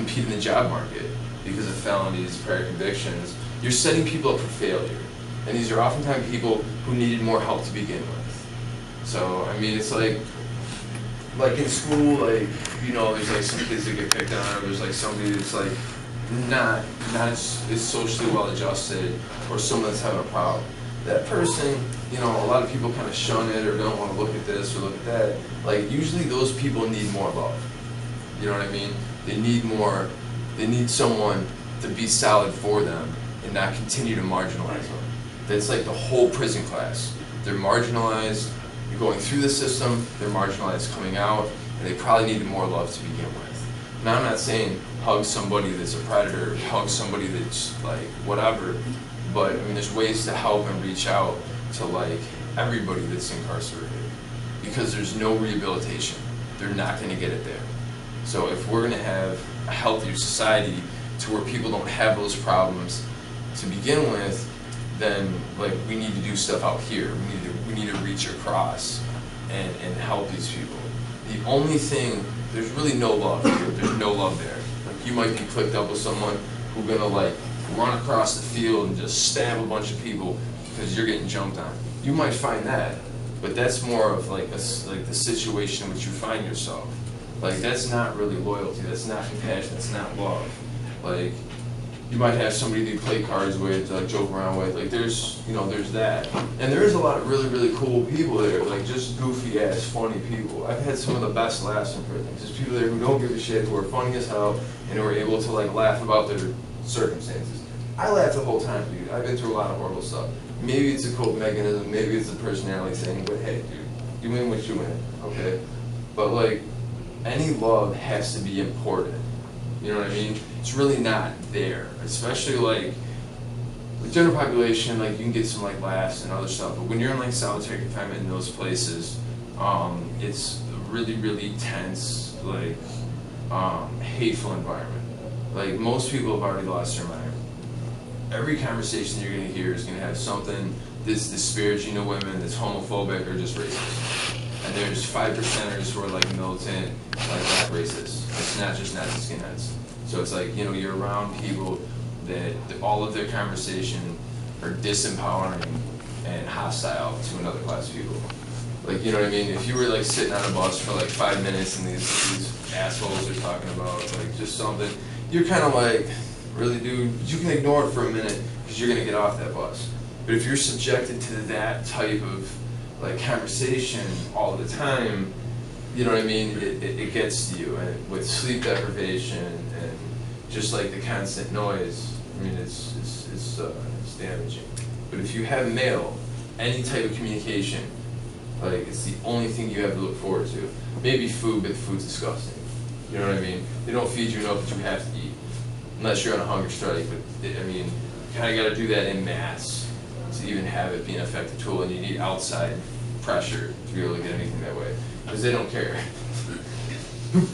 compete in the job market because of felonies, prior convictions, you're setting people up for failure. And these are oftentimes people who needed more help to begin with. So, I mean, it's like in school, like, you know, there's like some kids that get picked on, or there's like somebody that's like not as socially well adjusted, or someone that's having a problem. That person, you know, a lot of people kind of shun it or don't want to look at this or look at that. Like, usually those people need more love. You know what I mean? They need someone to be solid for them and not continue to marginalize them. That's like the whole prison class. They're marginalized, you're going through the system, they're marginalized coming out, and they probably needed more love to begin with. Now, I'm not saying hug somebody that's a predator, hug somebody that's like whatever, but I mean, there's ways to help and reach out to like everybody that's incarcerated, because there's no rehabilitation. They're not going to get it there. So if we're going to have a healthier society to where people don't have those problems to begin with, then like we need to do stuff out here. We need to reach across and help these people. The only thing, there's really no love here. There's no love there. Like, you might be clicked up with someone who's gonna like run across the field and just stab a bunch of people because you're getting jumped on. You might find that, but that's more of like the situation in which you find yourself. Like, that's not really loyalty. That's not compassion. That's not love. Like, you might have somebody that you play cards with, like joke around with. Like, there's that. And there is a lot of really, really cool people there, like just goofy ass, funny people. I've had some of the best laughs in prison. There's people there who don't give a shit, who are funny as hell, and who are able to like laugh about their circumstances. I laugh the whole time, dude. I've been through a lot of horrible stuff. Maybe it's a coping mechanism, maybe it's a personality thing, but hey, dude, you win what you win, okay? But like, any love has to be imported. You know what I mean? It's really not there, especially like the general population. Like, you can get some like laughs and other stuff, but when you're in like solitary confinement in those places, it's a really, really tense, like hateful environment. Like, most people have already lost their mind. Every conversation you're gonna hear is gonna have something that's disparaging to women, that's homophobic, or just racist. And there's 5%ers who are like militant, like black racists. It's not just Nazi skinheads. So it's like, you know, you're around people that all of their conversation are disempowering and hostile to another class of people. Like, you know what I mean? If you were like sitting on a bus for like 5 minutes and these assholes are talking about like just something, you're kind of like, really, dude? You can ignore it for a minute because you're gonna get off that bus. But if you're subjected to that type of like conversation all the time, you know what I mean? It gets to you, and with sleep deprivation and just like the constant noise, I mean, it's damaging. But if you have mail, any type of communication, like, it's the only thing you have to look forward to. Maybe food, but food's disgusting. You know what I mean? They don't feed you enough that you have to eat, unless you're on a hunger strike. But I mean, you kind of got to do that in mass to even have it be an effective tool, and you need outside pressure to be able to get anything that way, because they don't care.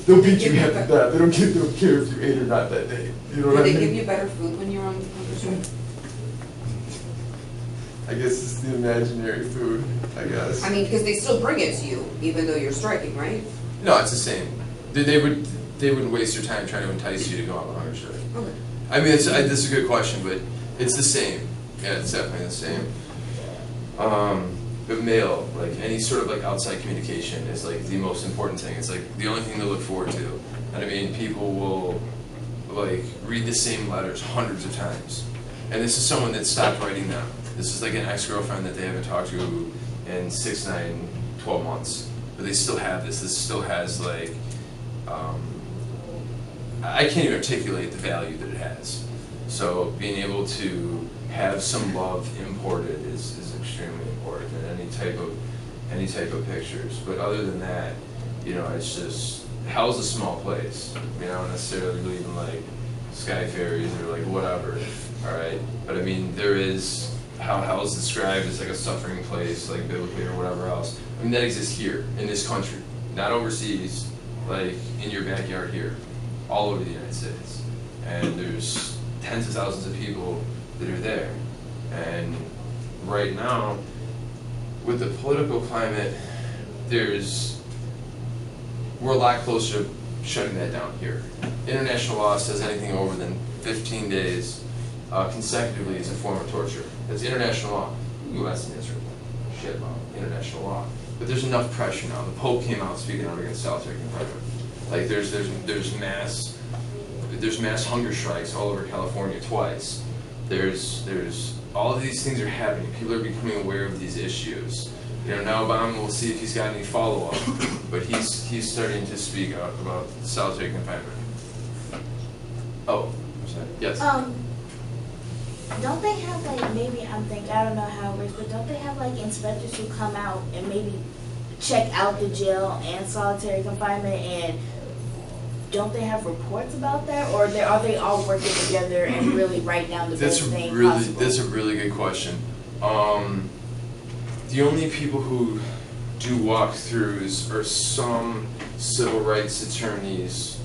They'll beat you half to death. They don't care if you ate or not that day. You know what I mean? Did they give you better food when you were on hunger strike? I guess it's the imaginary food, I guess. I mean, because they still bring it to you, even though you're striking, right? No, it's the same. They wouldn't waste their time trying to entice you to go on a hunger strike. Okay. I mean, this is a good question, but it's the same. Yeah, it's definitely the same. But mail, like any sort of like outside communication, is like the most important thing. It's like the only thing to look forward to. And I mean, people will like read the same letters hundreds of times. And this is someone that stopped writing them. This is like an ex-girlfriend that they haven't talked to in 6, 9, 12 months. But they still have this. This still has like, I can't even articulate the value that it has. So being able to have some love imported is extremely important in any type of pictures. But other than that, you know, it's just, hell's a small place. I mean, I don't necessarily believe in like sky fairies or like whatever, all right? But I mean, there is, how hell's described as like a suffering place, like biblically or whatever else. I mean, that exists here in this country, not overseas, like in your backyard here, all over the United States. And there's tens of thousands of people that are there. And right now, with the political climate, we're a lot closer to shutting that down here. International law says anything over than 15 days consecutively is a form of torture. That's international law. U.S. and Israel. Shit about international law. But there's enough pressure now. The Pope came out speaking out against solitary confinement. Like there's mass hunger strikes all over California twice. There's all of these things are happening. People are becoming aware of these issues. You know, now Obama, we'll see if he's got any follow-up, but he's starting to speak out about solitary confinement. Oh, I'm sorry. Yes. Don't they have like, maybe I'm thinking, I don't know how it works, but don't they have like inspectors who come out and maybe check out the jail and solitary confinement, and don't they have reports about that, or are they all working together and really write down the best thing possible? That's a really good question. The only people who do walkthroughs are some civil rights attorneys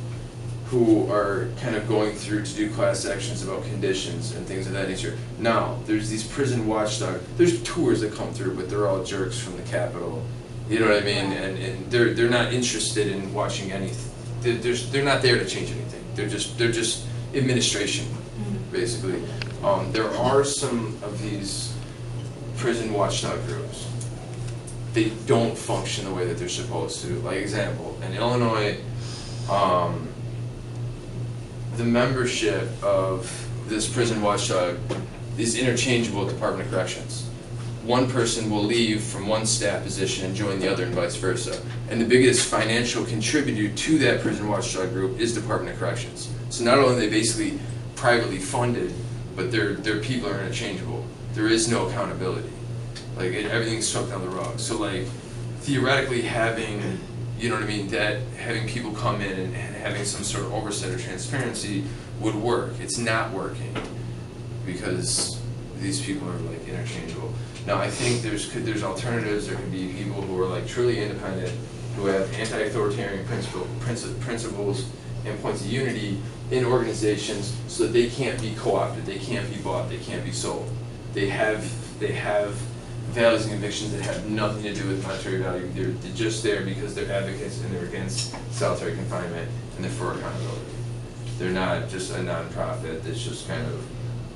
who are kind of going through to do class actions about conditions and things of that nature. Now, there's these prison watchdogs. There's tours that come through, but they're all jerks from the Capitol. You know what I mean? And they're not interested in watching anything. They're not there to change anything. They're just administration, basically. There are some of these prison watchdog groups. They don't function the way that they're supposed to. Like example, in Illinois, the membership of this prison watchdog is interchangeable with Department of Corrections. One person will leave from one staff position and join the other and vice versa. And the biggest financial contributor to that prison watchdog group is Department of Corrections. So not only are they basically privately funded, but their people are interchangeable. There is no accountability. Like everything's swept down the rug. So like theoretically having, you know what I mean, that having people come in and having some sort of oversight or transparency would work. It's not working because these people are like interchangeable. Now I think there's alternatives. There could be people who are like truly independent, who have anti-authoritarian principles and points of unity in organizations, so that they can't be co-opted, they can't be bought, they can't be sold. They have values and convictions that have nothing to do with monetary value. They're just there because they're advocates and they're against solitary confinement and they're for accountability. They're not just a non-profit that's just kind of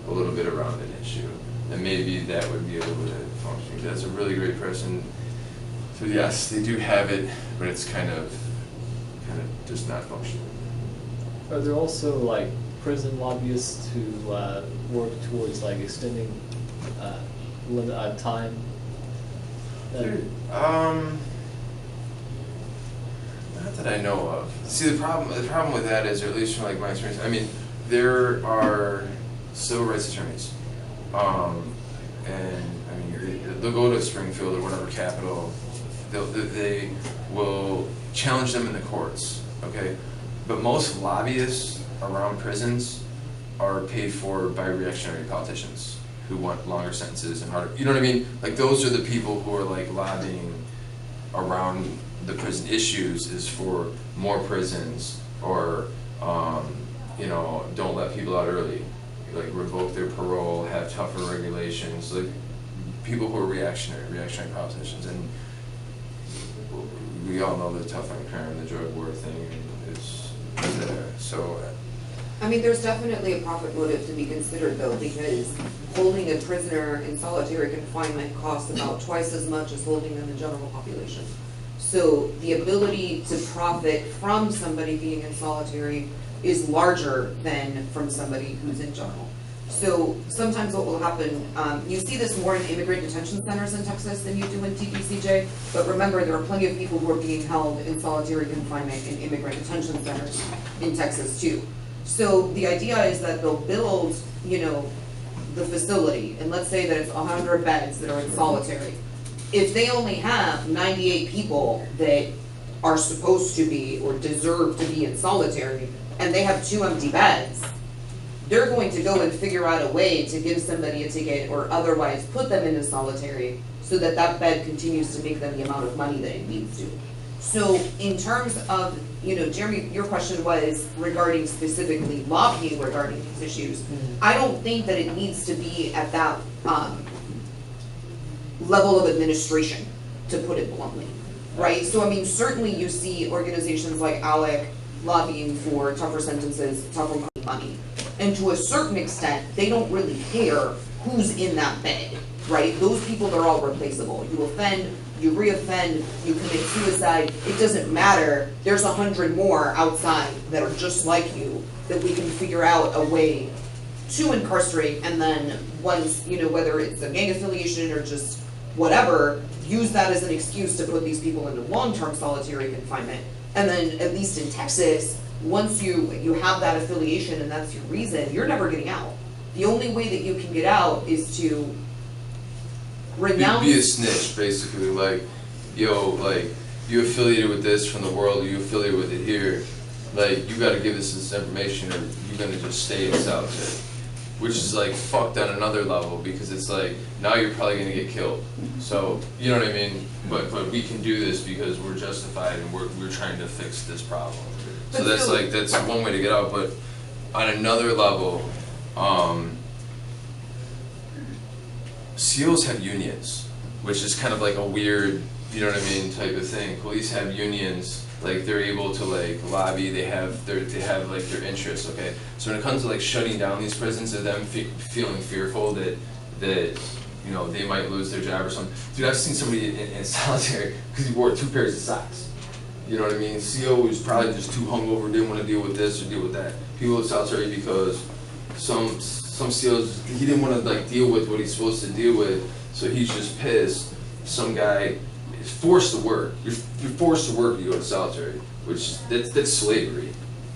a little bit around an issue. And maybe that would be a little bit of functioning. That's a really great person. So yes, they do have it, but it's kind of just not functioning. Are there also like prison lobbyists who work towards like extending time? Not that I know of. See, the problem with that is, or at least from like my experience, I mean, there are civil rights attorneys, and I mean, they'll go to Springfield or whatever capital, they will challenge them in the courts, okay? But most lobbyists around prisons are paid for by reactionary politicians who want longer sentences and harder, you know what I mean? Like those are the people who are like lobbying around the prison issues, is for more prisons, or you know, don't let people out early, like revoke their parole, have tougher regulations, like people who are reactionary politicians. And we all know the tough on crime, the drug war thing is there. So I mean, there's definitely a profit motive to be considered though, because holding a prisoner in solitary confinement costs about twice as much as holding them in general population. So the ability to profit from somebody being in solitary is larger than from somebody who's in general. So sometimes what will happen, you see this more in immigrant detention centers in Texas than you do in TPCJ, but remember there are plenty of people who are being held in solitary confinement in immigrant detention centers in Texas too. So the idea is that they'll build, you know, the facility, and let's say that it's 100 beds that are in solitary. If they only have 98 people that are supposed to be or deserve to be in solitary, and they have 2 empty beds, they're going to go and figure out a way to give somebody a ticket or otherwise put them into solitary so that that bed continues to make them the amount of money that it needs to. So in terms of, you know, Jeremy, your question was regarding specifically lobbying regarding these issues. I don't think that it needs to be at that level of administration, to put it bluntly, right? So I mean, certainly you see organizations like ALEC lobbying for tougher sentences, tougher money. And to a certain extent, they don't really care who's in that bed, right? Those people, they're all replaceable. You offend, you reoffend, you commit suicide, it doesn't matter. There's 100 more outside that are just like you that we can figure out a way to incarcerate, and then once, you know, whether it's a gang affiliation or just whatever, use that as an excuse to put these people into long-term solitary confinement. And then, at least in Texas, once you have that affiliation and that's your reason, you're never getting out. The only way that you can get out is to renounce. Be a snitch, basically. Like, yo, like, you affiliated with this from the world, you affiliated with it here. Like, you gotta give us this information or you're gonna just stay in solitary. Which is like fucked on another level, because it's like, now you're probably gonna get killed. So, you know what I mean? But we can do this because we're justified and we're trying to fix this problem. So that's like, that's one way to get out. But on another level, SEALs have unions, which is kind of like a weird, you know what I mean, type of thing. Police have unions. Like, they're able to like lobby, they have like their interests, okay? So when it comes to like shutting down these prisons, of them feeling fearful that you know, they might lose their job or something. Dude, I've seen somebody in solitary because he wore 2 pairs of socks. You know what I mean? CO was probably just too hungover, didn't want to deal with this or deal with that. People in solitary because some COs, he didn't want to like deal with what he's supposed to deal with, so he's just pissed. Some guy is forced to work. You're forced to work to go to solitary, which that's slavery.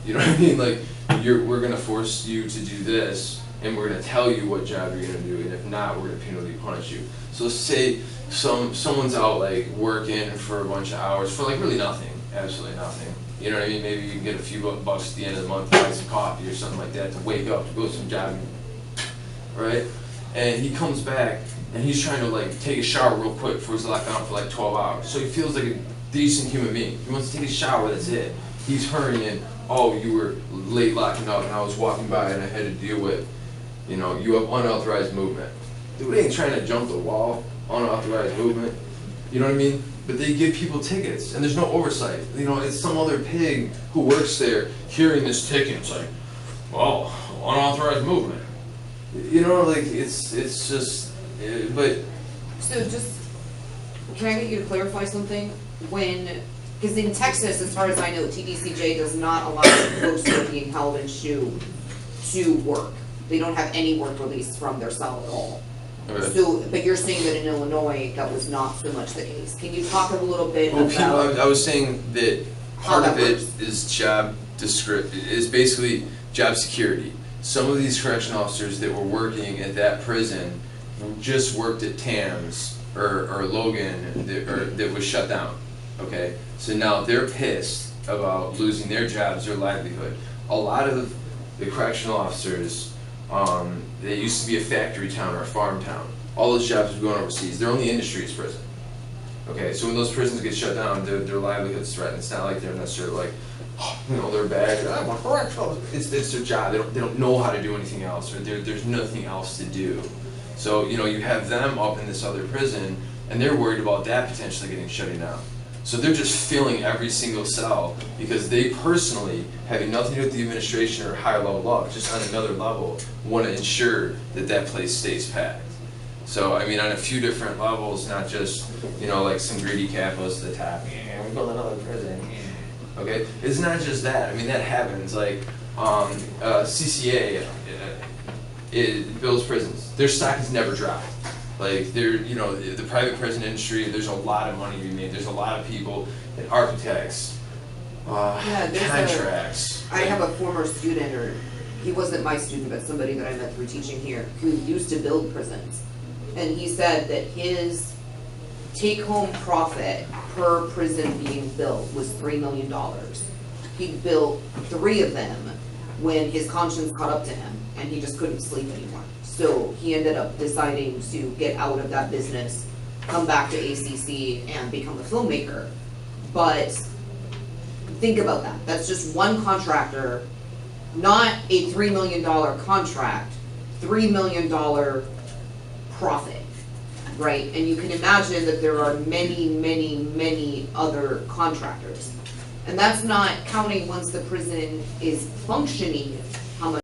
You know what I mean? Like, we're gonna force you to do this, and we're gonna tell you what job you're gonna do, and if not, we're gonna penally punish you. So let's say someone's out like working for a bunch of hours for like really nothing, absolutely nothing. You know what I mean? Maybe you can get a few bucks at the end of the month, buy some coffee or something like that to wake up, to go to some job, right? And he comes back and he's trying to like take a shower real quick before he's locked down for like 12 hours. So he feels like a decent human being. He wants to take a shower, that's it. He's hurrying, oh, you were late locking up and I was walking by and I had to deal with, you know, you have unauthorized movement. Dude ain't trying to jump the wall, unauthorized movement. You know what I mean? But they give people tickets and there's no oversight. You know, it's some other pig who works there hearing this ticket. It's like, well, unauthorized movement. You know, like, it's just, but. So just, can I get you to clarify something? Because in Texas, as far as I know, TDCJ does not allow folks who are being held in SHU to work. They don't have any work release from their cell at all. Okay. So, but you're saying that in Illinois, that was not so much the case. Can you talk a little bit Well, about? I was saying that How part of that it works. is basically job security. Some of these correction officers that were working at that prison just worked at TAMS or Logan that was shut down. Okay, so now they're pissed about losing their jobs, their livelihood. A lot of the correctional officers, they used to be a factory town or a farm town. All those jobs were going overseas. Their only industry is prison. Okay, so when those prisons get shut down, their livelihood's threatened. It's not like they're necessarily like, oh, you know, they're bad. I want correctional. It's their job. They don't know how to do anything else, or there's nothing else to do. So, you know, you have them up in this other prison, and they're worried about that potentially getting shut down. So they're just filling every single cell because they personally, having nothing to do with the administration or higher level up, just on another level, want to ensure that that place stays packed. So, I mean, on a few different levels, not just, you know, like some greedy capitalists at the top, yeah, we build another prison, yeah. Okay? It's not just that. I mean, that happens. Like, CCA, it builds prisons. Their stock has never dropped. Like, they're, you know, the private prison industry, there's a lot of money to be made. There's a lot of people, and architects, contracts. I have a former student, or he wasn't my student, but somebody that I met through teaching here, who used to build prisons. And he said that his take-home profit per prison being built was $3 million. He built 3 of them when his conscience caught up to him, and he just couldn't sleep anymore. So he ended up deciding to get out of that business, come back to ACC, and become a filmmaker. But think about that. That's just one contractor, not a $3 million contract, $3 million profit, right? And you can imagine that there are many, many, many other contractors. And that's not counting once the prison is functioning